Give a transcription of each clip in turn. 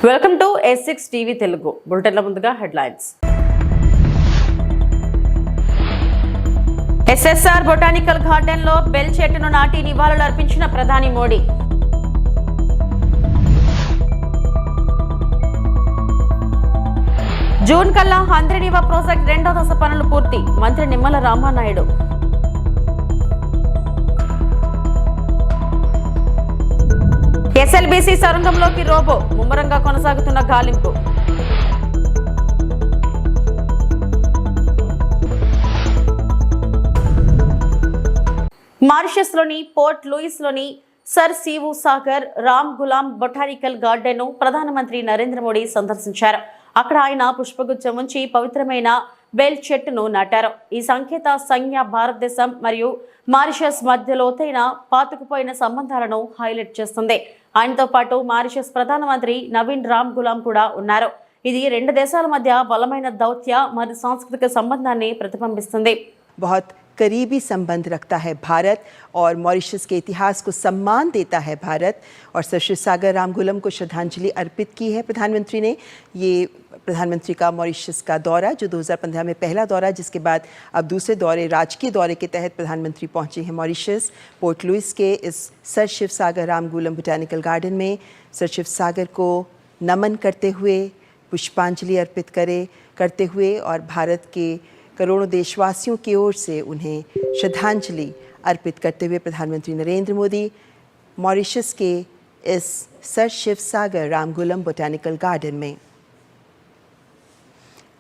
Welcome to S6 TV Telugu బులెటిన్ల ముందుగా headlines. SSR botanical garden లో బెల్ చెట్టును నాటి నివాళులు అర్పించిన ప్రధాని మోడీ. జూన్ కల్లా హంద్రీనీవా ప్రాజెక్ట్ రెండో దశ పనులు పూర్తి, మంత్రి నిమ్మల రామానాయుడు. ఎస్ఎల్బీసీ సొరంగంలోకి రోబో, ముమ్మరంగా కొనసాగుతున్న గాలింపు. మారిషస్లోని పోర్ట్ లూయిస్లోని sir Seewoosagur Ramgoolam botanical garden ను ప్రధానమంత్రి నరేంద్ర మోడీ సందర్శించారు. అక్కడ ఆయన పుష్పగుచ్చం ఉంచి పవిత్రమైన బెల్ చెట్టును నాటారు. ఈ సంకేత సంజ్ఞ భారతదేశం మరియు మారిషస్ మధ్య లోతైన పాతుకుపోయిన సంబంధాలను హైలైట్ చేస్తుంది. ఆయనతో పాటు మారిషస్ ప్రధానమంత్రి నవీన్ రామ్ గులాం కూడా ఉన్నారు. ఇది రెండు దేశాల మధ్య బలమైన దౌత్య మరియు సాంస్కృతిక సంబంధాన్ని ప్రతిబింబిస్తుంది. बहुत करीबी संबंध रखता है भारत और मॉरिशस के इतिहास को सम्मान देता है भारत और सर शिव सागर राम गुलाम को श्रद्धांजलि अर्पित की है प्रधानमंत्री ने। ये प्रधानमंत्री का मॉरिशस का दौरा जो 2015 में पहला दौरा, जिसके बाद अब दूसरे दौरे राजकीय दौरे के तहत प्रधानमंत्री पहुंचे हैं मॉरिशस। पोर्ट लुइस के इस सर शिव सागर राम गुलाम बोटानिकल गार्डन में सर शिव सागर को नमन करते हुए पुष्पांजलि अर्पित करते हुए और भारत के करोड़ों देशवासियों की ओर से उन्हें श्रद्धांजलि अर्पित करते हुए प्रधानमंत्री नरेंद्र मोदी मॉरिशस के इस सर शिव सागर राम गुलाम बोटानिकल गार्डन में।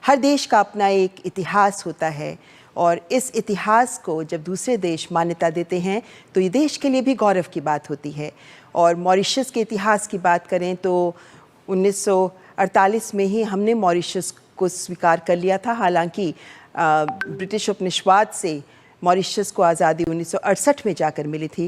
हर देश का अपना एक इतिहास होता है और इस इतिहास को जब दूसरे देश मान्यता देते हैं तो ये देश के लिए भी गौरव की बात होती है। और मॉरिशस के इतिहास की बात करें तो 1948 में ही हमने मॉरिशस को स्वीकार कर लिया था। हालांकि ब्रिटिश उपनिवेशवाद से मॉरिशस को आज़ादी 1968 में जाकर मिली थी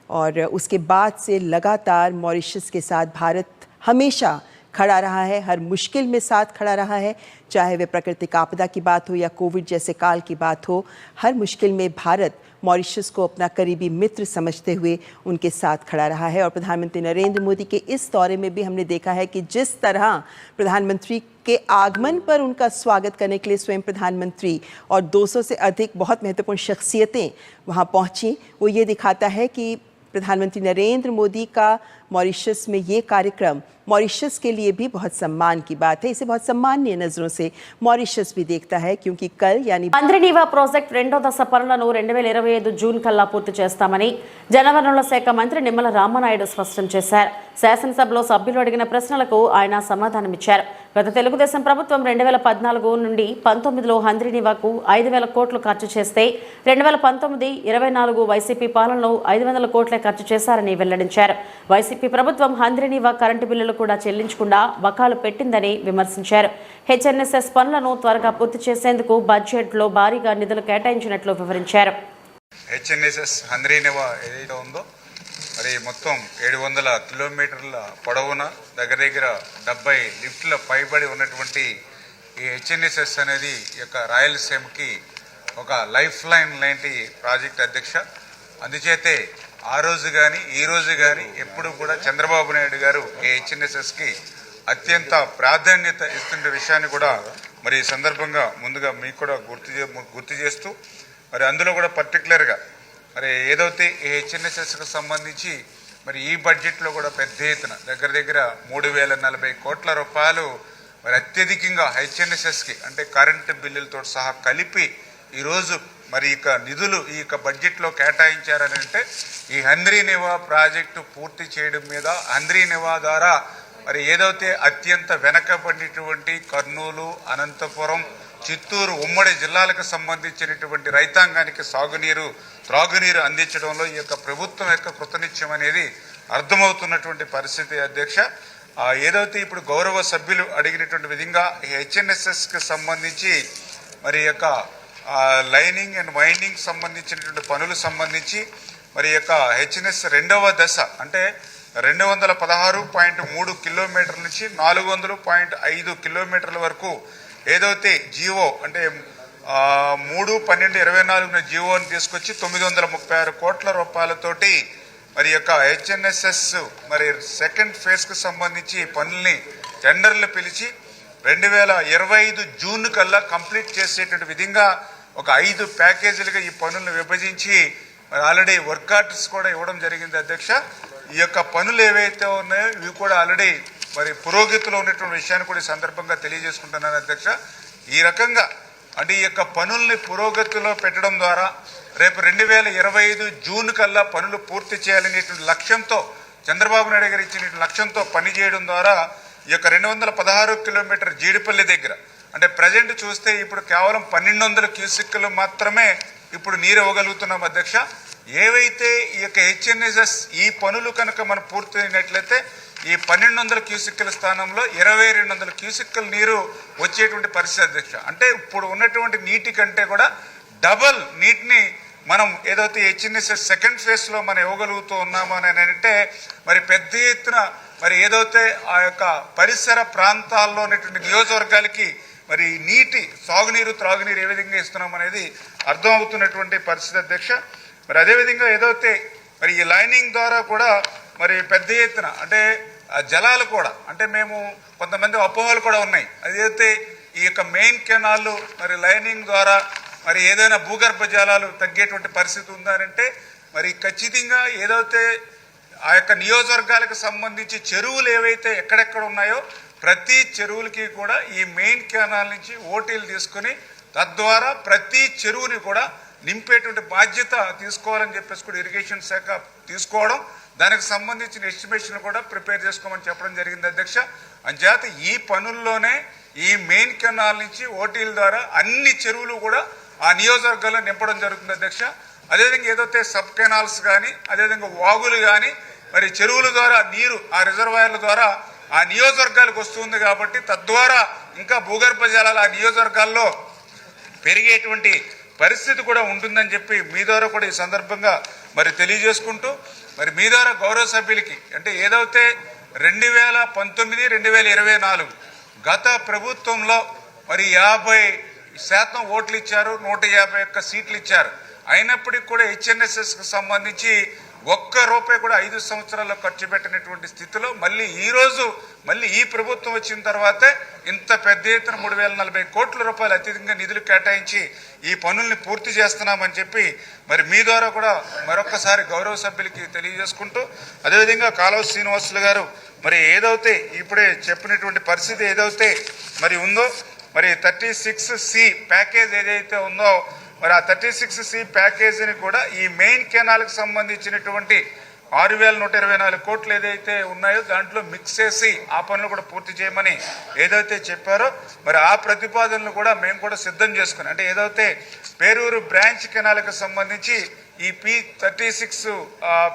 और उसके बाद से लगातार मॉरिशस के साथ भारत हमेशा खड़ा रहा है, हर मुश्किल में साथ खड़ा रहा है, चाहे वे प्राकृतिक आपदा की बात हो या कोविड जैसे काल की बात हो। हर मुश्किल में भारत मॉरिशस को अपना करीबी मित्र समझते हुए उनके साथ खड़ा रहा है। और प्रधानमंत्री नरेंद्र मोदी के इस दौरे में भी हमने देखा है कि जिस तरह प्रधानमंत्री के आगमन पर उनका स्वागत करने के लिए स्वयं प्रधानमंत्री और 200 से अधिक बहुत महत्वपूर्ण शख्सियतें वहां पहुंची, वो ये दिखाता है कि प्रधानमंत्री नरेंद्र मोदी का मॉरिशस में ये कार्यक्रम मॉरिशस के लिए भी बहुत सम्मान की बात है। इसे बहुत सम्मानीय नजरों से मॉरिशस भी देखता है क्योंकि कल यानी హంద్రీనీవా ప్రాజెక్ట్ రెండో దశ పనులను 2025 జూన్ కల్లా పూర్తి చేస్తామని జలవనరుల శాఖ మంత్రి నిమ్మల రామానాయుడు స్పష్టం చేశారు. శాసనసభలో సభ్యులు అడిగిన ప్రశ్నలకు ఆయన సమాధానమిచ్చారు. గత తెలుగుదేశం ప్రభుత్వం 2014 నుండి 19లో హంద్రీనీవాకు 5,000 కోట్లు ఖర్చు చేస్తే 2019-24 వైసీపీ పాలనలో 500 కోట్లే ఖర్చు చేశారని వెల్లడించారు. వైసీపీ ప్రభుత్వం హంద్రీనీవా కరెంటు బిల్లులు కూడా చెల్లించకుండా బకాలు పెట్టిందని విమర్శించారు. హెచ్ఎన్ఎస్ఎస్ పనులను త్వరగా పూర్తి చేసేందుకు బడ్జెట్లో భారీగా నిధులు కేటాయించినట్లు వివరించారు. హెచ్ఎన్ఎస్ఎస్ హంద్రీనీవా ఏదైతే ఉందో మరి మొత్తం 700 కిలోమీటర్ల పొడవున దగ్గర 70 లిఫ్ట్ల పైబడి ఉన్నటువంటి ఈ హెచ్ఎన్ఎస్ఎస్ అనేది ఈ యొక్క రాయలసీమకి ఒక లైఫ్ లైన్ లాంటి ప్రాజెక్ట్ అధ్యక్ష. అందుచేతే ఆ రోజు కానీ ఈ రోజు కానీ ఎప్పుడు కూడా చంద్రబాబు నాయుడు గారు ఈ హెచ్ఎన్ఎస్ఎస్కి అత్యంత ప్రాధాన్యత ఇస్తున్న విషయాన్ని కూడా మరి ఈ సందర్భంగా ముందుగా మీకు కూడా గుర్తు చేస్తూ మరి అందులో కూడా పర్టికులర్గా మరి ఏదైతే ఈ హెచ్ఎన్ఎస్ఎస్కి సంబంధించి మరి ఈ బడ్జెట్లో కూడా పెద్ద ఎత్తున దగ్గర 3,040 కోట్ల రూపాయలు మరి అత్యధికంగా హెచ్ఎన్ఎస్ఎస్కి అంటే కరెంటు బిల్లులతో సహా కలిపి ఈరోజు మరి ఇక నిధులు ఈ యొక్క బడ్జెట్లో కేటాయించారని అంటే ఈ హంద్రీనీవా ప్రాజెక్టు పూర్తి చేయడం మీద హంద్రీనీవా ద్వారా మరి ఏదైతే అత్యంత వెనకబడినటువంటి కర్నూలు, అనంతపురం, చిత్తూరు ఉమ్మడి జిల్లాలకు సంబంధించినటువంటి రైతాంగానికి సాగునీరు, త్రాగునీరు అందించడంలో ఈ యొక్క ప్రభుత్వం యొక్క కృతనిశ్చయం అనేది అర్థమవుతున్నటువంటి పరిస్థితి అధ్యక్ష. ఏదైతే ఇప్పుడు గౌరవ సభ్యులు అడిగినటువంటి విధంగా ఈ హెచ్ఎన్ఎస్ఎస్కి సంబంధించి మరి యొక్క లైనింగ్ అండ్ వైండింగ్ సంబంధించినటువంటి పనులు సంబంధించి మరి యొక్క హెచ్ఎన్ఎస్ రెండవ దశ అంటే 216.3 కిలోమీటర్ల నుంచి 400.5 కిలోమీటర్ల వరకు ఏదైతే జీవో అంటే 3/12/24 జీవోని తీసుకొచ్చి 936 కోట్ల రూపాయలతోటి మరి యొక్క హెచ్ఎన్ఎస్ఎస్ మరి సెకండ్ ఫేజ్ కు సంబంధించి పనుల్ని టెండర్లు పిలిచి 2025 జూన్ కల్లా కంప్లీట్ చేసేటువంటి విధంగా ఒక 5 ప్యాకేజీలుగా ఈ పనులను విభజించి మరి ఆల్రెడీ వర్క్ ఆర్డర్స్ కూడా ఇవ్వడం జరిగింది అధ్యక్ష. ఈ యొక్క పనులు ఏవైతే ఉన్నాయో ఇవి కూడా ఆల్రెడీ మరి పురోగతిలో ఉన్నటువంటి విషయాన్ని కూడా ఈ సందర్భంగా తెలియజేసుకుంటున్నాను అధ్యక్ష. ఈ రకంగా అంటే ఈ యొక్క పనుల్ని పురోగతిలో పెట్టడం ద్వారా రేపు 2025 జూన్ కల్లా పనులు పూర్తి చేయాలనేటువంటి లక్ష్యంతో చంద్రబాబు నాయుడు గారు ఇచ్చిన లక్ష్యంతో పనిచేయడం ద్వారా ఈ యొక్క 216 కిలోమీటర్ జీడిపల్లి దగ్గర అంటే ప్రజెంట్ చూస్తే ఇప్పుడు కేవలం 1200 క్యూసెక్కులు మాత్రమే ఇప్పుడు నీరు ఇవ్వగలుగుతున్నాం అధ్యక్ష. ఏవైతే ఈ యొక్క హెచ్ఎన్ఎస్ఎస్ ఈ పనులు కనుక మనం పూర్తి అయినట్లయితే ఈ 1200 క్యూసెక్కుల స్థానంలో 2200 క్యూసెక్కుల నీరు వచ్చేటువంటి పరిస్థితి అధ్యక్ష. అంటే ఇప్పుడు ఉన్నటువంటి నీటి కంటే కూడా డబల్ నీటిని మనం ఏదైతే హెచ్ఎన్ఎస్ఎస్ సెకండ్ ఫేజ్లో మనం ఇవ్వగలుగుతూ ఉన్నాము అని అంటే మరి పెద్ద ఎత్తున మరి ఏదైతే ఆ యొక్క పరిసర ప్రాంతాల్లో ఉన్నటువంటి నియోజకవర్గాలకి మరి నీటి సాగునీరు త్రాగునీరు ఏ విధంగా ఇస్తున్నాం అనేది అర్థమవుతున్నటువంటి పరిస్థితి అధ్యక్ష. మరి అదేవిధంగా ఏదైతే మరి ఈ లైనింగ్ ద్వారా కూడా మరి పెద్ద ఎత్తున అంటే జలాలు కూడా అంటే మేము కొంతమంది అపోహలు కూడా ఉన్నాయి. అదైతే ఈ యొక్క మెయిన్ కెనాల్ మరి లైనింగ్ ద్వారా మరి ఏదైనా భూగర్భ జలాలు తగ్గేటువంటి పరిస్థితి ఉందనంటే మరి ఖచ్చితంగా ఏదైతే ఆ యొక్క నియోజకవర్గాలకు సంబంధించి చెరువులు ఏవైతే ఎక్కడెక్కడ ఉన్నాయో ప్రతి చెరువులకి కూడా ఈ మెయిన్ కెనాల్ నుంచి ఓటీలు తీసుకుని తద్వారా ప్రతి చెరువుని కూడా నింపేటువంటి బాధ్యత తీసుకోవాలని చెప్పేసి కూడా ఇరిగేషన్ శాఖ తీసుకోవడం, దానికి సంబంధించిన ఎస్టిమేషన్ కూడా ప్రిపేర్ చేసుకోమని చెప్పడం జరిగింది అధ్యక్ష. అంచేత ఈ పనుల్లోనే ఈ మెయిన్ కెనాల్ నుంచి ఓటీల ద్వారా అన్ని చెరువులు కూడా ఆ నియోజకవర్గాల్లో నింపడం జరుగుతుంది అధ్యక్ష. అదేవిధంగా ఏదైతే సబ్ కెనాల్స్ కానీ అదేవిధంగా వాగులు కానీ మరి చెరువుల ద్వారా నీరు ఆ రిజర్వాయర్ల ద్వారా ఆ నియోజకవర్గాలకు వస్తుంది కాబట్టి తద్వారా ఇంకా భూగర్భ జలాలు ఆ నియోజకవర్గాల్లో పెరిగేటువంటి పరిస్థితి కూడా ఉంటుందని చెప్పి మీ ద్వారా కూడా ఈ సందర్భంగా మరి తెలియజేసుకుంటూ మరి మీ ద్వారా గౌరవ సభ్యులకి అంటే ఏదైతే 2019, 2024 గత ప్రభుత్వంలో మరి 50% ఓట్లు ఇచ్చారు, 151 సీట్లు ఇచ్చారు. అయినప్పటికీ కూడా హెచ్ఎన్ఎస్ఎస్కి సంబంధించి ఒక్క రూపాయి కూడా 5 సంవత్సరాల్లో ఖర్చు పెట్టినటువంటి స్థితిలో మళ్ళీ ఈ ప్రభుత్వం వచ్చిన తర్వాతే ఇంత పెద్ద ఎత్తున 3040 కోట్ల రూపాయలు అత్యధికంగా నిధులు కేటాయించి ఈ పనుల్ని పూర్తి చేస్తున్నామని చెప్పి మరి మీ ద్వారా కూడా మరొకసారి గౌరవ సభ్యులకి తెలియజేసుకుంటూ అదేవిధంగా కాలువ శ్రీనివాసులు గారు మరి ఏదైతే ఇప్పుడే చెప్పినటువంటి పరిస్థితి ఏదైతే మరి ఉందో మరి 36C ప్యాకేజ్ ఏదైతే ఉందో మరి ఆ 36C ప్యాకేజీని కూడా ఈ మెయిన్ కెనాల్కి సంబంధించినటువంటి 6124 కోట్లు ఏదైతే ఉన్నాయో దాంట్లో మిక్స్ చేసి ఆ పనులు కూడా పూర్తి చేయమని ఏదైతే చెప్పారో మరి ఆ ప్రతిపాదనలు కూడా మేము కూడా సిద్ధం చేసుకున్నాం. అంటే ఏదైతే పేరూరు బ్రాంచ్ కెనాల్కి సంబంధించి ఈ P36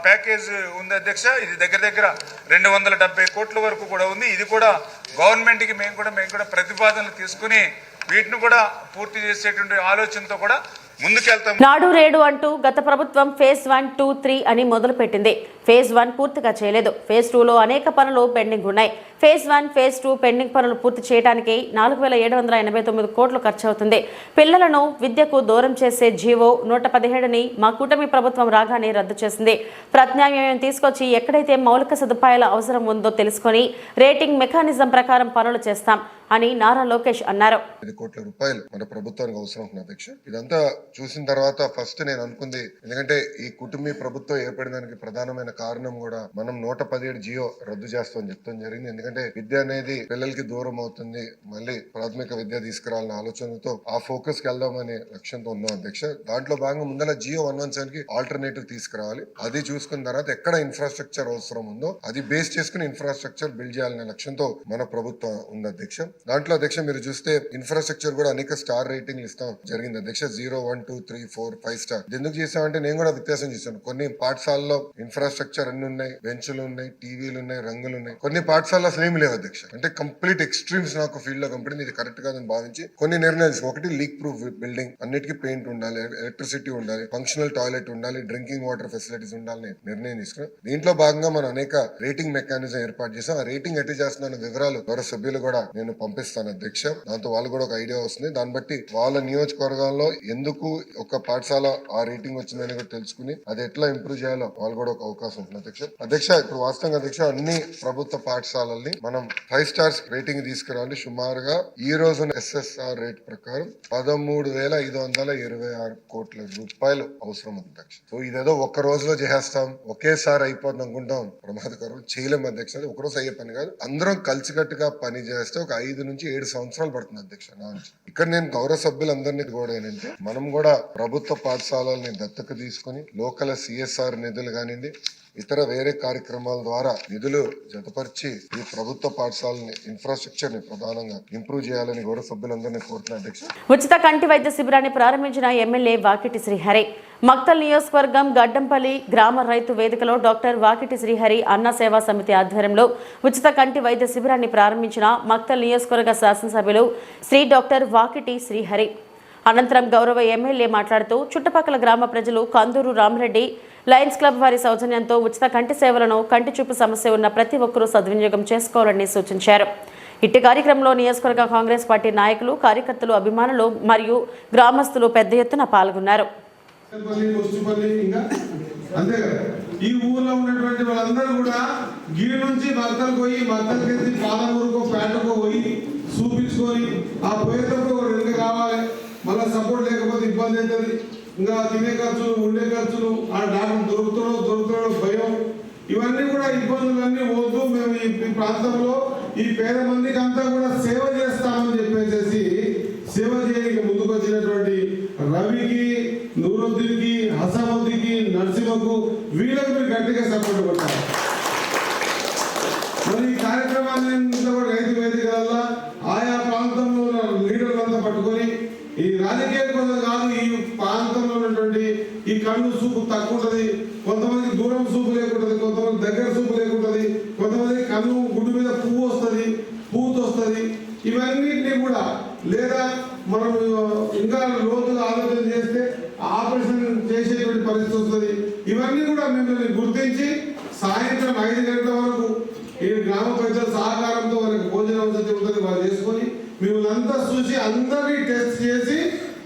ప్యాకేజ్ ఉంది అధ్యక్ష. ఇది దగ్గర 270 కోట్ల వరకు కూడా ఉంది. ఇది కూడా గవర్నమెంట్కి మేము కూడా ప్రతిపాదనలు తీసుకుని వీటిని కూడా పూర్తి చేసేటువంటి ఆలోచనతో కూడా ముందుకెళ్తాం. నాడు రేడు అంటూ గత ప్రభుత్వం ఫేజ్ 1, 2, 3 అని మొదలుపెట్టింది. ఫేజ్ 1 పూర్తిగా చేయలేదు. ఫేజ్ 2లో అనేక పనులు పెండింగ్ ఉన్నాయి. ఫేజ్ 1, ఫేజ్ 2 పెండింగ్ పనులు పూర్తి చేయడానికి 4789 కోట్లు ఖర్చు అవుతుంది. పిల్లలను విద్యకు దూరం చేసే జీవో 117ని మా కూటమి ప్రభుత్వం రాగానే రద్దు చేసింది. ప్రత్యామ్నాయం తీసుకొచ్చి ఎక్కడైతే మౌలిక సదుపాయాల అవసరం ఉందో తెలుసుకొని రేటింగ్ మెకానిజం ప్రకారం పనులు చేస్తాం అని నారా లోకేష్ అన్నారు. 5 కోట్ల రూపాయలు మన ప్రభుత్వానికి అవసరం ఉంది అధ్యక్ష. ఇదంతా చూసిన తర్వాత ఫస్ట్ నేను అనుకుంది, ఎందుకంటే ఈ కుటుంబీ ప్రభుత్వం ఏర్పడడానికి ప్రధానమైన కారణం కూడా మనం 117 జియో రద్దు చేస్తామని చెప్తాం జరిగింది. ఎందుకంటే విద్య అనేది పిల్లలకి దూరం అవుతుంది, మళ్ళీ ప్రాథమిక విద్య తీసుకురావాలన్న ఆలోచనతో ఆ ఫోకస్ కి వెళ్దామనే లక్ష్యంతో ఉన్నాం అధ్యక్ష. దాంట్లో భాగంగా ముందర జియో 117 కి ఆల్టర్నేటివ్ తీసుకురావాలి. అది చూసుకున్న తర్వాత ఎక్కడ ఇన్ఫ్రాస్ట్రక్చర్ అవసరం ఉందో అది బేస్ చేసుకుని ఇన్ఫ్రాస్ట్రక్చర్ బిల్డ్ చేయాలనే లక్ష్యంతో మన ప్రభుత్వం ఉంది అధ్యక్ష. దాంట్లో అధ్యక్ష మీరు చూస్తే ఇన్ఫ్రాస్ట్రక్చర్ కూడా అనేక స్టార్ రేటింగ్లు ఇస్తాం జరిగింది అధ్యక్ష. 0, 1, 2, 3, 4, 5 స్టార్. ఎందుకు చేసామంటే నేను కూడా వ్యత్యాసం చేశాను. కొన్ని పాఠశాలలో ఇన్ఫ్రాస్ట్రక్చర్ అన్ని ఉన్నాయి, బెంచ్లు ఉన్నాయి, టీవీలు ఉన్నాయి, రంగులు ఉన్నాయి. కొన్ని పాఠశాలలో అసలు ఏమి లేవు అధ్యక్ష. అంటే కంప్లీట్ ఎక్స్ట్రీమ్స్ నాకు ఫీల్డ్ లో కంపెనీ ఇది కరెక్ట్ కాదని భావించి కొన్ని నిర్ణయాలు. ఒకటి లీక్ ప్రూఫ్ బిల్డింగ్, అన్నిటికీ పెయింట్ ఉండాలి, ఎలక్ట్రిసిటీ ఉండాలి, ఫంక్షనల్ టాయిలెట్ ఉండాలి, డ్రింకింగ్ వాటర్ ఫెసిలిటీస్ ఉండాలని నిర్ణయం తీసుకున్నాం. దీంట్లో భాగంగా మనం అనేక రేటింగ్ మెకానిజం ఏర్పాటు చేసాం. ఆ రేటింగ్ ఎట్టి చేస్తున్న వివరాలు గౌరవ సభ్యులు కూడా నేను పంపిస్తాను అధ్యక్ష. దాంతో వాళ్ళు కూడా ఒక ఐడియా వస్తుంది. దాన్ని బట్టి వాళ్ళ నియోజకవర్గాల్లో ఎందుకు ఒక పాఠశాల ఆ రేటింగ్ వచ్చిందని కూడా తెలుసుకుని అది ఎట్లా ఇంప్రూవ్ చేయాలో వాళ్ళు కూడా ఒక అవకాశం అవకాశం ఉంటుంది అధ్యక్ష. ఇప్పుడు వాస్తవంగా అధ్యక్ష అన్ని ప్రభుత్వ పాఠశాలల్ని మనం 5 స్టార్స్ రేటింగ్ తీసుకురావాలి. సుమారుగా ఈ రోజు SSR రేట్ ప్రకారం 13,526 కోట్ల రూపాయలు అవసరం ఉంది అధ్యక్ష. సో ఇదేదో ఒక్క రోజులో చేసేస్తాం, ఒకేసారి అయిపోతుంది అనుకుంటాం, ప్రమాదకరం. చేయలేము అధ్యక్ష. అది ఒక రోజు అయ్యే పని కాదు. అందరం కలిసికట్టుగా పని చేస్తే ఒక 5 నుంచి 7 సంవత్సరాలు పడుతుంది అధ్యక్ష. ఇక్కడ నేను గౌరవ సభ్యులందరినీ కూడా ఏంటంటే మనం కూడా ప్రభుత్వ పాఠశాలల్ని దత్తత తీసుకుని లోకల్ CSR నిధులు కానివ్వండి, ఇతర వేరే కార్యక్రమాల ద్వారా నిధులు జతపరిచి ఈ ప్రభుత్వ పాఠశాలని ఇన్ఫ్రాస్ట్రక్చర్ ని ప్రధానంగా ఇంప్రూవ్ చేయాలని గౌరవ సభ్యులందరినీ కోరుతున్నా అధ్యక్ష. ఉచిత కంటి వైద్య శిబిరాన్ని ప్రారంభించిన ఎమ్మెల్యే వాకిటి శ్రీహరి. మక్తల్ నియోజకవర్గం గడ్డంపల్లి గ్రామ రైతు వేదికలో డాక్టర్ వాకిటి శ్రీహరి అన్న సేవా సమితి ఆధ్వర్యంలో ఉచిత కంటి వైద్య శిబిరాన్ని ప్రారంభించిన మక్తల్ నియోజకవర్గ శాసనసభ్యులు శ్రీ డాక్టర్ వాకిటి శ్రీహరి. అనంతరం గౌరవ ఎమ్మెల్యే మాట్లాడుతూ చుట్టుపక్కల గ్రామ ప్రజలు కందూరు రామరెడ్డి లయన్స్ క్లబ్ వారి సౌజన్యంతో ఉచిత కంటి సేవలను కంటి చూపు సమస్య ఉన్న ప్రతి ఒక్కరూ సద్వినియోగం చేసుకోవాలని సూచించారు. ఇట్టి కార్యక్రమంలో నియోజకవర్గ కాంగ్రెస్ పార్టీ నాయకులు, కార్యకర్తలు, అభిమానులు మరియు గ్రామస్తులు పెద్ద ఎత్తున పాల్గొన్నారు. ఈ ఊర్లో ఉన్నటువంటి వాళ్ళందరూ కూడా గిరి నుంచి భక్తలు పోయి భక్తలకి పాదమూరుకో పేటకో పోయి చూపించుకొని ఆ పోయేటప్పుడు రెండు కావాలి. మళ్ళీ సపోర్ట్ లేకపోతే ఇబ్బంది అవుతుంది. ఇంకా తినే ఖర్చులు, ఉండే ఖర్చులు, ఆ డాక్టర్ దొరుకుతాడో భయం, ఇవన్నీ కూడా ఇబ్బందులన్నీ వద్దు. మేము ఈ ప్రాంతంలో ఈ పేద మందికి అంతా కూడా సేవ చేస్తామని చెప్పేసి సేవ చేయడానికి ముందుకు వచ్చినటువంటి రవికి, నూరుద్దీన్కి, హసముద్దీన్కి, నరసింహకు, వీళ్ళకి మీరు గట్టిగా సపోర్ట్ కొట్టాలి. మరి ఈ కార్యక్రమాన్ని రైతు వేదిక వల్ల ఆయా ప్రాంతంలో లీడర్లంతా పట్టుకొని ఈ రాజకీయ కోసం కాదు, ఈ ప్రాంతంలో ఉన్నటువంటి ఈ కన్ను చూపు తక్కువ ఉంటుంది, కొంతమంది దూరం చూపు లేకుంటుంది, కొంతమంది దగ్గర చూపు లేకుంటుంది, కొంతమంది కన్ను గుడ్డు మీద పువ్వు వస్తుంది, పూత వస్తుంది. ఇవన్నిటినీ కూడా లేదా మనం ఇంకా లోతుగా ఆలోచన చేస్తే ఆపరేషన్ చేసేటువంటి పరిస్థితి వస్తుంది. ఇవన్నీ కూడా మిమ్మల్ని గుర్తించి సాయంత్రం 5 గంటల వరకు ఈ గ్రామ ప్రజల సహకారంతో వారికి భోజన వసతి ఉంటుంది, వారు చేసుకొని మిమ్మల్ని అంతా చూసి అందరినీ టెస్ట్ చేసి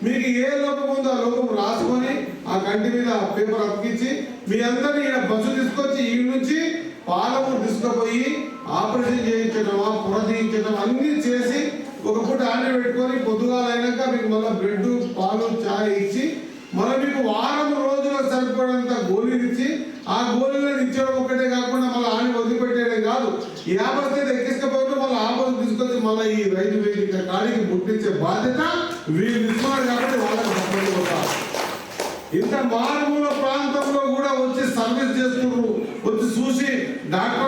మీకు ఏ లోపం ఉందో ఆ లోపం రాసుకొని ఆ కంటి మీద పేపర్ అతికించి మీ అందరినీ ఈయన బస్సు తీసుకొచ్చి ఈ నుంచి పాలమూరు తీసుకుపోయి ఆపరేషన్ చేయించడం, పొర తీయించడం అన్ని చేసి ఒక పూట ఆంటీ పెట్టుకొని పొద్దుగాలు అయినాక మీకు మళ్ళీ బ్రెడ్, పాలు, చాయ్ ఇచ్చి మళ్ళీ మీకు వారం రోజులకు సరిపడంత గోళీలు ఇచ్చి ఆ గోళీలను ఇచ్చడం ఒక్కటే కాకుండా మళ్ళీ ఆని వదిలిపెట్టేయడం కాదు, ఈ ఆపస్థితి ఎక్కించకపోతే మళ్ళీ ఆపస్థ తీసుకొచ్చి మళ్ళీ ఈ రైతు వేదిక కాడికి ముట్టించే బాధ్యత వీళ్ళు ఇస్తున్నారు. కాబట్టి వాళ్ళకి సపోర్ట్ కొట్టాలి. ఇంత మారుమూల ప్రాంతంలో కూడా వచ్చి సర్వీస్ చేస్తున్నారు, వచ్చి చూసి డాక్టర్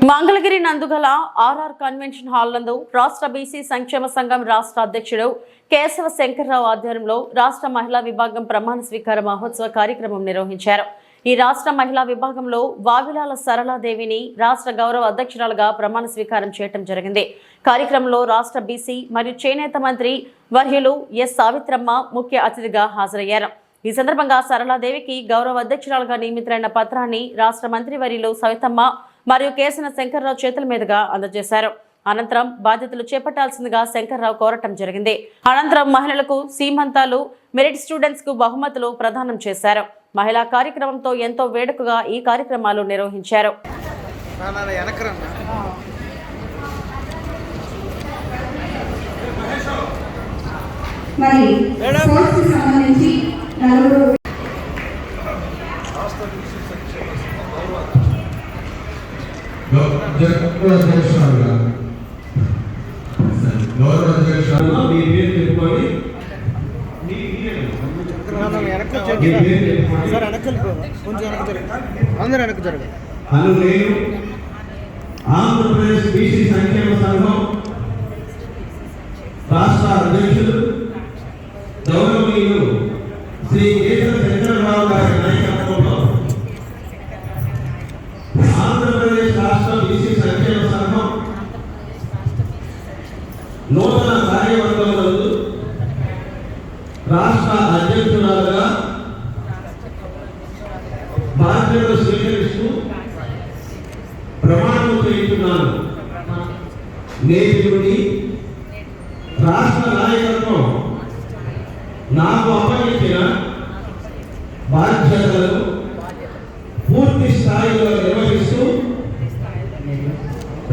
మంగళగిరి నందుగల RR కన్వెన్షన్ హాల్ నందు రాష్ట్ర బీసీ సంక్షేమ సంఘం రాష్ట్ర అధ్యక్షుడు కేశవ శంకర్రావు ఆధ్వర్యంలో రాష్ట్ర మహిళా విభాగం ప్రమాణ స్వీకార మహోత్సవ కార్యక్రమం నిర్వహించారు. ఈ రాష్ట్ర మహిళా విభాగంలో వావిలాల సరళాదేవిని రాష్ట్ర గౌరవ అధ్యక్షురాలుగా ప్రమాణ స్వీకారం చేయడం జరిగింది. కార్యక్రమంలో రాష్ట్ర బీసీ మరియు చేనేత మంత్రి వర్యులు S. సావిత్రమ్మ ముఖ్య అతిథిగా హాజరయ్యారు. ఈ సందర్భంగా సరళాదేవికి గౌరవ అధ్యక్షురాలుగా నియమితులైన పత్రాన్ని రాష్ట్ర మంత్రి వర్యులు సవితమ్మ మరియు కేసన శంకర్రావు చేతుల మీదుగా అందజేశారు. అనంతరం బాధ్యతలు చేపట్టాల్సిందిగా శంకర్రావు కోరటం జరిగింది. అనంతరం మహిళలకు సీమంతాలు, మెరిట్ స్టూడెంట్స్ కు బహుమతులు ప్రదానం చేశారు. మహిళా కార్యక్రమంతో ఎంతో వేడుకగా ఈ కార్యక్రమాలు నిర్వహించారు. ఆంధ్రప్రదేశ్ బీసీ సంక్షేమ సంఘం రాష్ట్ర అధ్యక్షులు గౌరవనీయులు శ్రీ కేశవ శంకరరావు గారి నాయకత్వంలో ఆంధ్రప్రదేశ్ రాష్ట్ర బీసీ సంక్షేమ సంఘం నూతన కార్యవర్గంలో రాష్ట్ర అధ్యక్షురాలుగా బాధ్యతలు స్వీకరిస్తూ ప్రమాణం చేస్తున్నాను. నేటి నుండి రాష్ట్ర నాయకత్వం నాకు అప్పగించిన బాధ్యతలను పూర్తి స్థాయిలో నిర్వహిస్తూ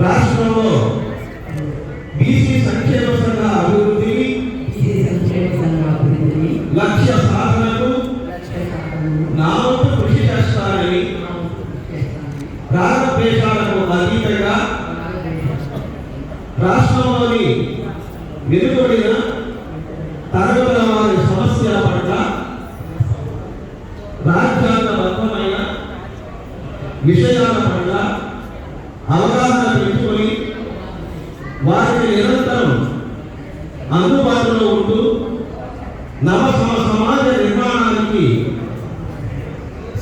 రాష్ట్రంలో బీసీ సంక్షేమ సంఘ అభివృద్ధికి లక్ష్య సాధనకు నా వంతు కృషి చేస్తానని ప్రారంభేశాలకు అతీతంగా రాష్ట్రంలోని వెలువడిన తరగతుల వారి సమస్యల పట్ల రాజ్యాంగబద్ధమైన విషయాల పట్ల అవగాహన పెంచుకొని వారికి నిరంతరం అందుబాటులో ఉంటూ సమాజ నిర్మాణానికి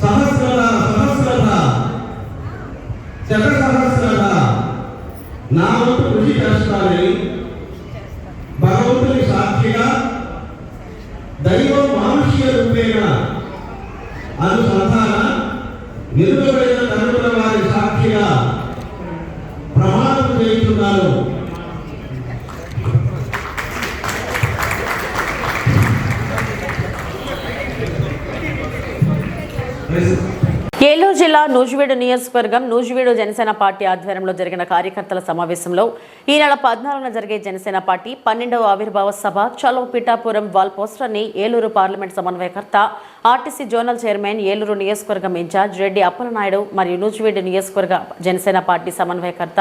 సహస్రత నా వంతు కృషి చేస్తానని భగవంతుని సాక్షిగా దైవం మానుష్య రూపేణ అనుసంధాన నిలువబడిన తరగతుల వారి సాక్షిగా ప్రమాణం చేస్తున్నాను. ఏలూరు జిల్లా నూజివీడు నియోజకవర్గం నూజివీడు జనసేన పార్టీ ఆధ్వర్యంలో జరిగిన కార్యకర్తల సమావేశంలో ఈ నెల 14న జరిగే జనసేన పార్టీ 12వ ఆవిర్భావ సభ చలో పిఠాపురం వాల్ పోస్టర్ని ఏలూరు పార్లమెంట్ సమన్వయకర్త ఆర్టీసీ జోనల్ చైర్మన్ ఏలూరు నియోజకవర్గం ఇన్ఛార్జ్ రెడ్డి అప్పలనాయుడు మరియు నూజివీడు నియోజకవర్గ జనసేన పార్టీ సమన్వయకర్త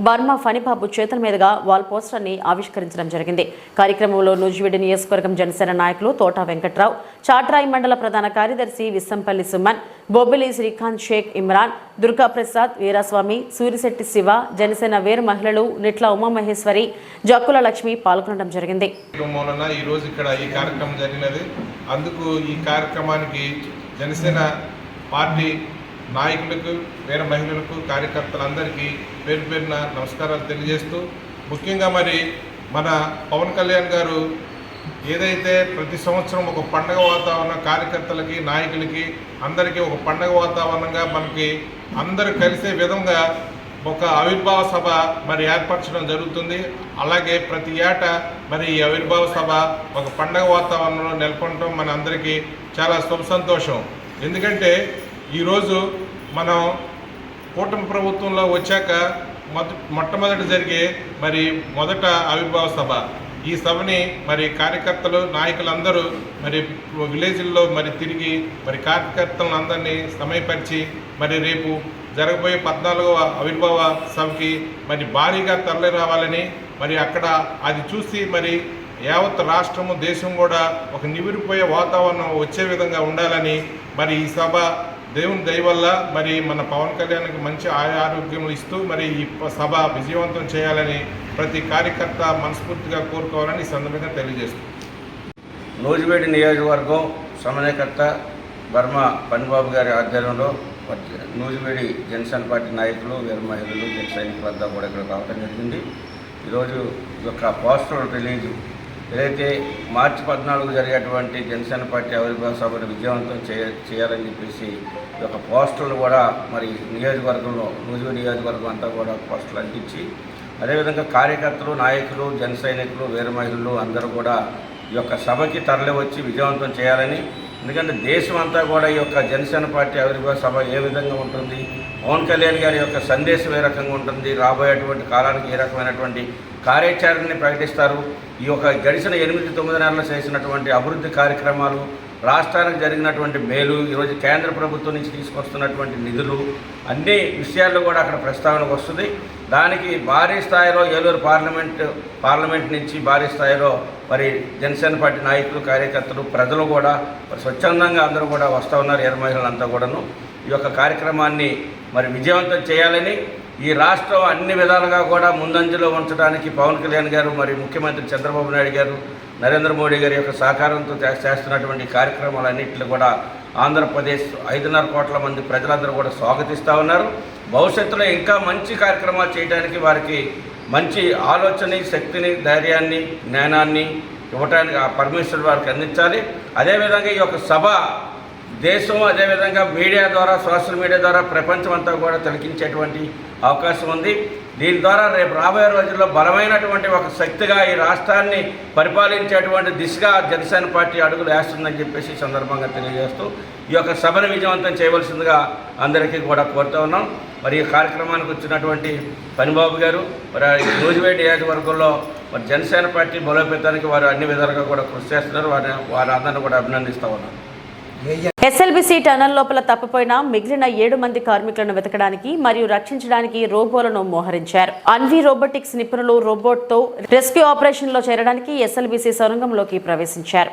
బర్మా ఫణిబాబు చేతుల మీదుగా వాల్ పోస్టర్ని ఆవిష్కరించడం జరిగింది. కార్యక్రమంలో నూజివీడు నియోజకవర్గం జనసేన నాయకులు తోట వెంకట్రావు, చాట్రాయి మండల ప్రధాన కార్యదర్శి విస్సంపల్లి సుమన్, బొబ్బిలి శ్రీకాంత్, షేక్ ఇమ్రాన్, దుర్గాప్రసాద్, వీరాస్వామి, సూరిశెట్టి శివ, జనసేన వీర మహిళలు నిట్ల ఉమామహేశ్వరి, జక్కుల లక్ష్మి పాల్గొనడం జరిగింది. ఈరోజు ఇక్కడ ఈ కార్యక్రమం జరిగినది. అందుకు ఈ కార్యక్రమానికి జనసేన పార్టీ నాయకులకు, వీర మహిళలకు, కార్యకర్తలందరికీ పేరు పేరున నమస్కారాలు తెలియజేస్తూ, ముఖ్యంగా మరి మన పవన్ కళ్యాణ్ గారు ఏదైతే ప్రతి సంవత్సరం ఒక పండగ వాతావరణం కార్యకర్తలకి, నాయకులకి అందరికీ ఒక పండగ వాతావరణంగా మనకి అందరూ కలిసే విధంగా ఒక ఆవిర్భావ సభ మరి ఏర్పరచడం జరుగుతుంది. అలాగే ప్రతి ఏటా మరి ఈ ఆవిర్భావ సభ ఒక పండగ వాతావరణంలో నెలకొనడం మన అందరికీ చాలా శుభ సంతోషం. ఎందుకంటే ఈరోజు మనం కూటమి ప్రభుత్వంలో వచ్చాక మొట్టమొదటి జరిగే మరి మొదట ఆవిర్భావ సభ. ఈ సభని మరి కార్యకర్తలు, నాయకులందరూ మరి విలేజ్ల్లో మరి తిరిగి మరి కార్యకర్తలను అందరినీ సమయపరిచి మరి రేపు జరగబోయే 14వ ఆవిర్భావ సభకి మరి భారీగా తరలి రావాలని, మరి అక్కడ అది చూసి మరి యావత్ రాష్ట్రము, దేశం కూడా ఒక నివిరిపోయే వాతావరణం వచ్చే విధంగా ఉండాలని మరి ఈ సభ దేవుని దయ వల్ల మరి మన పవన్ కళ్యాణ్కి మంచి ఆరోగ్యం ఇస్తూ మరి ఈ సభ విజయవంతం చేయాలని ప్రతి కార్యకర్త మనస్ఫూర్తిగా కోరుకోవాలని ఈ సందర్భంగా తెలియజేస్తుంది. నూజివీడు నియోజకవర్గం సమన్వయకర్త బర్మా ఫణిబాబు గారి ఆధ్వర్యంలో నూజివీడి జనసేన పార్టీ నాయకులు, వీర మహిళలు, జన సైనికులంతా కూడా ఇక్కడ రావడం జరిగింది. ఈరోజు ఈ యొక్క పోస్టర్ రిలీజు ఏదైతే మార్చి 14 జరిగేటువంటి జనసేన పార్టీ ఆవిర్భావ సభను విజయవంతం చేయాలని చెప్పేసి ఈ యొక్క పోస్టర్లు కూడా మరి నియోజకవర్గంలో, నూజివీడు నియోజకవర్గం అంతా కూడా పోస్టర్లు అంటించి, అదేవిధంగా కార్యకర్తలు, నాయకులు, జన సైనికులు, వీర మహిళలు అందరూ కూడా ఈ యొక్క సభకి తరలి వచ్చి విజయవంతం చేయాలని. ఎందుకంటే దేశం అంతా కూడా ఈ యొక్క జనసేన పార్టీ ఆవిర్భావ సభ ఏ విధంగా ఉంటుంది, పవన్ కళ్యాణ్ గారి యొక్క సందేశం ఏ రకంగా ఉంటుంది, రాబోయేటువంటి కాలానికి ఏ రకమైనటువంటి కార్యాచరణని ప్రకటిస్తారు, ఈ యొక్క గడిచిన 8-9 నెలలు చేసినటువంటి అభివృద్ధి కార్యక్రమాలు, రాష్ట్రానికి జరిగినటువంటి మేలు, ఈరోజు కేంద్ర ప్రభుత్వం నుంచి తీసుకొస్తున్నటువంటి నిధులు, అన్ని విషయాల్లో కూడా అక్కడ ప్రస్తావనకు వస్తుంది. దానికి భారీ స్థాయిలో ఏలూరు పార్లమెంట్ నుంచి భారీ స్థాయిలో మరి జనసేన పార్టీ నాయకులు, కార్యకర్తలు, ప్రజలు కూడా స్వచ్ఛందంగా అందరూ కూడా వస్తూ ఉన్నారు. వీర మహిళలంతా కూడాను ఈ యొక్క కార్యక్రమాన్ని మరి విజయవంతం చేయాలని, ఈ రాష్ట్రం అన్ని విధాలుగా కూడా ముందంజలో ఉంచడానికి పవన్ కళ్యాణ్ గారు, మరి ముఖ్యమంత్రి చంద్రబాబు నాయుడు గారు, నరేంద్ర మోడీ గారి యొక్క సహకారంతో చేస్తున్నటువంటి కార్యక్రమాలన్నింటినీ కూడా ఆంధ్రప్రదేశ్ 5.5 కోట్ల మంది ప్రజలందరూ కూడా స్వాగతిస్తూ ఉన్నారు. భవిష్యత్తులో ఇంకా మంచి కార్యక్రమాలు చేయడానికి వారికి మంచి ఆలోచన, శక్తిని, ధైర్యాన్ని, జ్ఞానాన్ని ఇవ్వడానికి ఆ పరమేశ్వరుడు వారికి అందించాలి. అదేవిధంగా ఈ యొక్క సభ దేశం, అదేవిధంగా మీడియా ద్వారా, సోషల్ మీడియా ద్వారా ప్రపంచం అంతా కూడా తిలకించేటువంటి అవకాశం ఉంది. దీని ద్వారా రేపు రాబోయే రోజుల్లో బలమైనటువంటి ఒక శక్తిగా ఈ రాష్ట్రాన్ని పరిపాలించేటువంటి దిశగా జనసేన పార్టీ అడుగులు వేస్తుందని చెప్పేసి ఈ సందర్భంగా తెలియజేస్తూ ఈ యొక్క సభను విజయవంతం చేయవలసిందిగా అందరికీ కూడా కోరుతూ ఉన్నాం. మరి ఈ కార్యక్రమానికి వచ్చినటువంటి పనిబాబు గారు మరి నూజివేడ్ నియోజకవర్గంలో మరి జనసేన పార్టీ బలోపేతానికి వారు అన్ని విధాలుగా కూడా కృషి చేస్తున్నారు. వారి అందరిని కూడా అభినందిస్తూ ఉన్నాం. ఎస్ఎల్బిసి టనల్ లోపల తప్పిపోయిన మిగిలిన 7 మంది కార్మికులను వెతకడానికి మరియు రక్షించడానికి రోబోలను మోహరించారు. అన్వి రోబోటిక్స్ నిపుణులు రోబోట్ తో రెస్క్యూ ఆపరేషన్ లో చేరడానికి ఎస్ఎల్బిసి సొరంగంలోకి ప్రవేశించారు.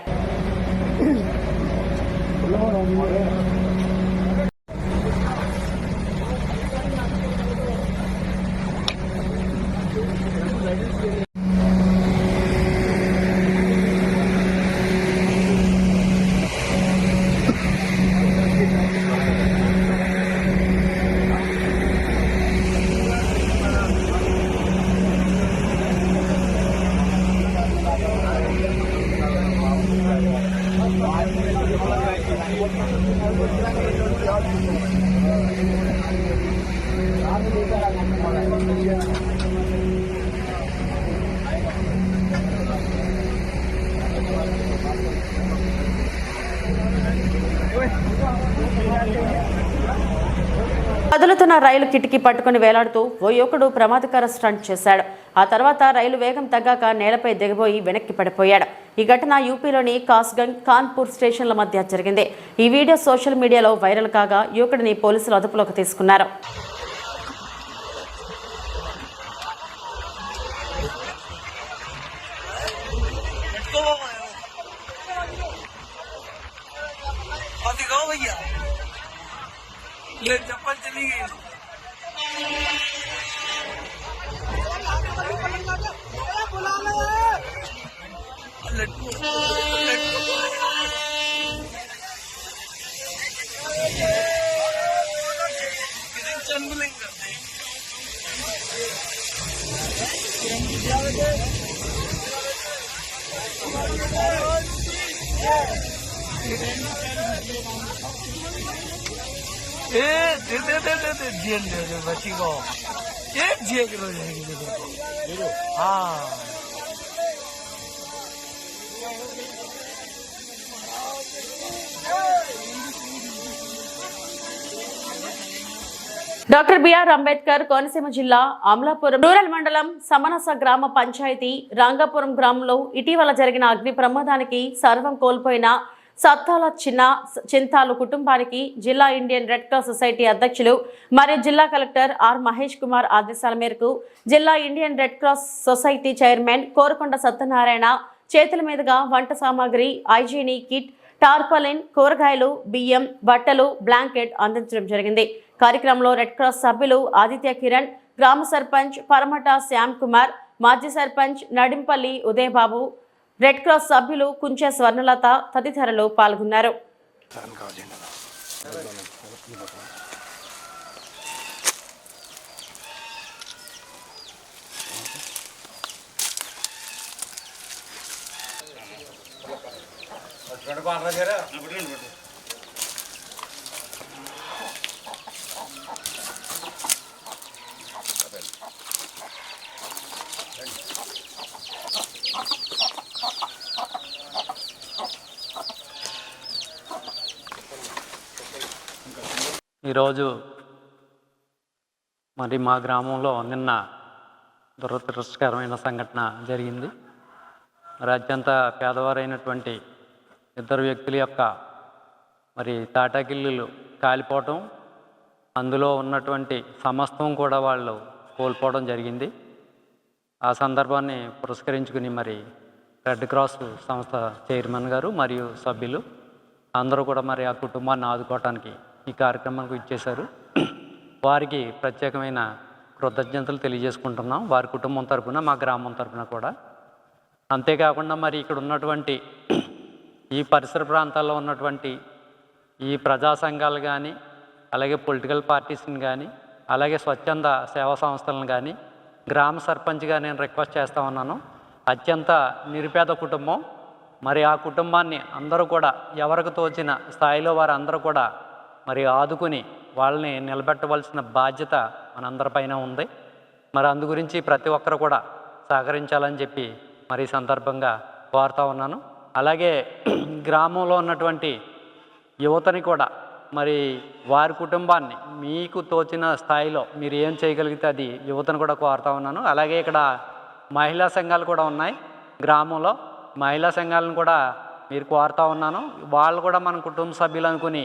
కదులుతున్న రైలు కిటికీ పట్టుకుని వేలాడుతూ ఓ యువకుడు ప్రమాదకర స్టంట్ చేశాడు. ఆ తర్వాత రైలు వేగం తగ్గాక నేలపై దిగబోయి వెనక్కి పడిపోయాడు. ఈ ఘటన యూపీలోని కాస్గంజ్ కాన్పూర్ స్టేషన్ల మధ్య జరిగింది. ఈ వీడియో సోషల్ మీడియాలో వైరల్ కాగా యువకుడిని పోలీసులు అదుపులోకి తీసుకున్నారు. ये चप्पल चली गई। चंबलिंग करते जेल दे बच्ची को एक जेल हो जाएगी। हाँ డాక్టర్ బిఆర్ అంబేద్కర్ కోనసీమ జిల్లా అమలాపురం రూరల్ మండలం సమనస గ్రామ పంచాయతీ రాంగాపురం గ్రామంలో ఇటీవల జరిగిన అగ్ని ప్రమాదానికి సర్వం కోల్పోయిన సత్తాల చింతాలు కుటుంబానికి జిల్లా ఇండియన్ రెడ్ క్రాస్ సొసైటీ అధ్యక్షులు మరియు జిల్లా కలెక్టర్ ఆర్ మహేష్ కుమార్ ఆదేశాల మేరకు జిల్లా Indian red cross society chairman Korukonda Satyanarayana చేతుల మీదుగా వంట సామాగ్రి, ఐజీని కిట్, టార్పాలిన్, కూరగాయలు, బియ్యం, బట్టలు, బ్లాంకెట్ అందించడం జరిగింది. కార్యక్రమంలో రెడ్ క్రాస్ సభ్యులు ఆదిత్య కిరణ్, గ్రామ సర్పంచ్ పరమట శ్యామ్ కుమార్, మాజీ సర్పంచ్ నడింపల్లి ఉదయబాబు, రెడ్ క్రాస్ సభ్యులు కుంచె స్వర్ణలత తదితరులు పాల్గొన్నారు. ఈరోజు మరి మా గ్రామంలో నిన్న దురదృష్టకరమైన సంఘటన జరిగింది. మరి అత్యంత పేదవారైనటువంటి 2 వ్యక్తుల యొక్క మరి తాటాకిల్లులు కాలిపోవటం, అందులో ఉన్నటువంటి సమస్తం కూడా వాళ్ళు కోల్పోవడం జరిగింది. ఆ సందర్భాన్ని పురస్కరించుకుని మరి రెడ్ క్రాస్ సంస్థ చైర్మన్ గారు మరియు సభ్యులు అందరూ కూడా మరి ఆ కుటుంబాన్ని ఆదుకోవటానికి ఈ కార్యక్రమానికి ఇచ్చేశారు. వారికి ప్రత్యేకమైన కృతజ్ఞతలు తెలియజేసుకుంటున్నాం, వారి కుటుంబం తరపున, మా గ్రామం తరపున కూడా. అంతేకాకుండా మరి ఇక్కడ ఉన్నటువంటి ఈ పరిసర ప్రాంతాల్లో ఉన్నటువంటి ఈ ప్రజా సంఘాలు కానీ, అలాగే పొలిటికల్ పార్టీస్ని కానీ, అలాగే స్వచ్ఛంద సేవా సంస్థలను కానీ గ్రామ సర్పంచ్గా నేను రిక్వెస్ట్ చేస్తూ ఉన్నాను. అత్యంత నిరుపేద కుటుంబం, మరి ఆ కుటుంబాన్ని అందరూ కూడా ఎవరికి తోచిన స్థాయిలో వారు అందరూ కూడా మరి ఆదుకుని వాళ్ళని నిలబెట్టవలసిన బాధ్యత మనందరిపైన ఉంది. మరి అందు గురించి ప్రతి ఒక్కరు కూడా సహకరించాలని చెప్పి మరి ఈ సందర్భంగా కోరుతా ఉన్నాను. అలాగే గ్రామంలో ఉన్నటువంటి యువతని కూడా మరి వారి కుటుంబాన్ని మీకు తోచిన స్థాయిలో మీరు ఏం చేయగలిగితే అది యువతను కూడా కోరుతా ఉన్నాను. అలాగే ఇక్కడ మహిళా సంఘాలు కూడా ఉన్నాయి గ్రామంలో, మహిళా సంఘాలను కూడా మీరు కోరుతా ఉన్నాను. వాళ్ళు కూడా మన కుటుంబ సభ్యులు అనుకుని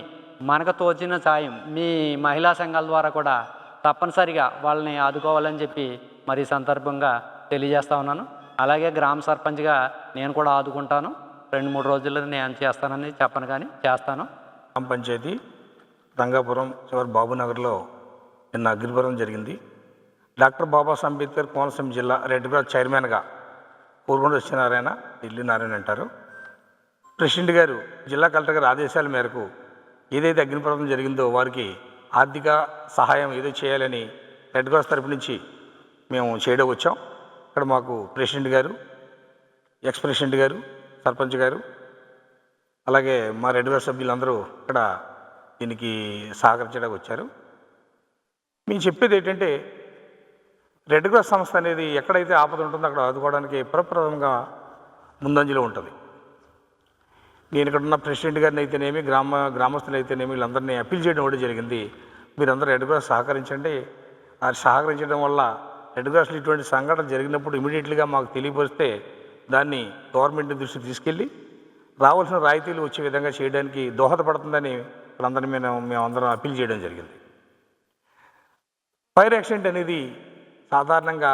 మనకు తోచిన సాయం మీ మహిళా సంఘాల ద్వారా కూడా తప్పనిసరిగా వాళ్ళని ఆదుకోవాలని చెప్పి మరి ఈ సందర్భంగా తెలియజేస్తా ఉన్నాను. అలాగే గ్రామ సర్పంచ్గా నేను కూడా ఆదుకుంటాను. 2-3 రోజుల్లో నేను చేస్తానని చెప్పను కానీ చేస్తాను. గ్రామ పంచాయతీ రంగాపురం చివరి బాబునగర్లో నిన్న అగ్నిపురం జరిగింది. డాక్టర్ బాబాసాహెబ్ అంబేద్కర్ కోనసీమ జిల్లా రెడ్ క్రాస్ చైర్మన్గా పూర్కొండ సత్యనారాయణ, ఢిల్లీ నారాయణ అంటారు. ప్రెసిడెంట్ గారు జిల్లా కలెక్టర్ గారి ఆదేశాల మేరకు ఏదైతే అగ్నిప్రమాదం జరిగిందో వారికి ఆర్థిక సహాయం ఏదో చేయాలని రెడ్ క్రాస్ తరపు నుంచి మేము చేయడం వచ్చాం. ఇక్కడ మాకు ప్రెసిడెంట్ గారు, ఎక్స్ ప్రెసిడెంట్ గారు, సర్పంచ్ గారు, అలాగే మా రెడ్ క్రాస్ సభ్యులందరూ ఇక్కడ దీనికి సహకరించడానికి వచ్చారు. మేము చెప్పేది ఏంటంటే రెడ్ క్రాస్ సంస్థ అనేది ఎక్కడైతే ఆపద ఉంటుందో అక్కడ ఆదుకోవడానికి ప్రప్రథమంగా ముందంజలో ఉంటుంది. నేను ఇక్కడ ఉన్న ప్రెసిడెంట్ గారిని అయితేనేమి, గ్రామస్తులు అయితేనేమి వీళ్ళందరినీ అప్పీల్ చేయడం కూడా జరిగింది. మీరందరూ రెడ్ క్రాస్ సహకరించండి. అది సహకరించడం వల్ల రెడ్ క్రాస్లో ఇటువంటి సంఘటన జరిగినప్పుడు ఇమీడియట్లీగా మాకు తెలియపరిస్తే దాన్ని గవర్నమెంట్ దృష్టికి తీసుకెళ్ళి రావాల్సిన రాయితీలు వచ్చే విధంగా చేయడానికి దోహదపడుతుందని అందరినీ మేమందరం అప్పీల్ చేయడం జరిగింది. ఫైర్ యాక్సిడెంట్ అనేది సాధారణంగా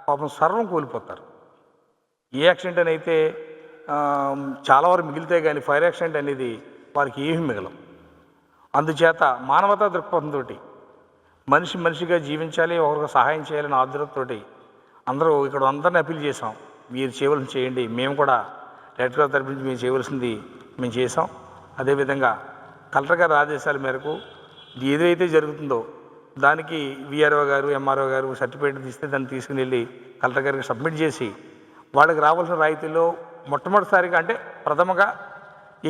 పాపం సర్వం కోల్పోతారు. ఏ యాక్సిడెంట్ అని అయితే చాలా వరకు మిగిలితే కానీ ఫైర్ యాక్సిడెంట్ అనేది వారికి ఏమీ మిగలం. అందుచేత మానవతా దృక్పథంతో మనిషిగా జీవించాలి, ఒకరికి సహాయం చేయాలని ఆదురతతోటి అందరినీ అప్పీల్ చేసాం. మీరు చేయవలసింది చేయండి, మేము కూడా రెడ్ క్రాస్ తరపు నుంచి మేము చేయవలసింది మేము చేసాం. అదేవిధంగా కలెక్టర్ గారి ఆదేశాల మేరకు ఏదైతే జరుగుతుందో దానికి విఆర్ఓ గారు, ఎంఆర్ఓ గారు సర్టిఫికేట్ తీస్తే దాన్ని తీసుకుని వెళ్ళి కలెక్టర్ గారికి సబ్మిట్ చేసి వాళ్ళకి రావాల్సిన రాయితీలో మొట్టమొదటిసారిగా అంటే ప్రథమగా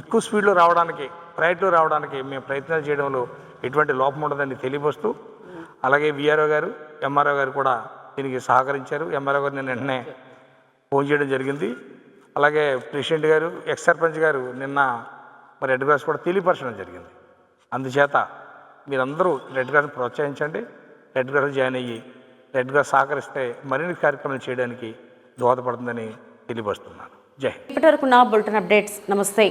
ఎక్కువ స్పీడ్లో రావడానికి, ప్రయారిటీలో రావడానికి మేము ప్రయత్నాలు చేయడంలో ఎటువంటి లోపం ఉండదని తెలియపరుస్తూ, అలాగే విఆర్ఓ గారు, ఎంఆర్ఓ గారు కూడా దీనికి సహకరించారు. ఎంఆర్ఓ గారు నేను వెంటనే ఫోన్ చేయడం జరిగింది. అలాగే ప్రెసిడెంట్ గారు, ఎక్స్ సర్పంచ్ గారు నిన్న మరి రెడ్ క్రాస్ కూడా తెలియపరచడం జరిగింది. అందుచేత మీరందరూ రెడ్ క్రాస్ని ప్రోత్సహించండి. రెడ్ క్రాస్ జాయిన్ అయ్యి రెడ్ క్రాస్ సహకరిస్తే మరిన్ని కార్యక్రమాలు చేయడానికి దోహదపడుతుందని తెలియపరుస్తున్నాను. జై హింద్. ఇప్పటివరకు నా బులెటిన్ అప్డేట్స్. నమస్తే.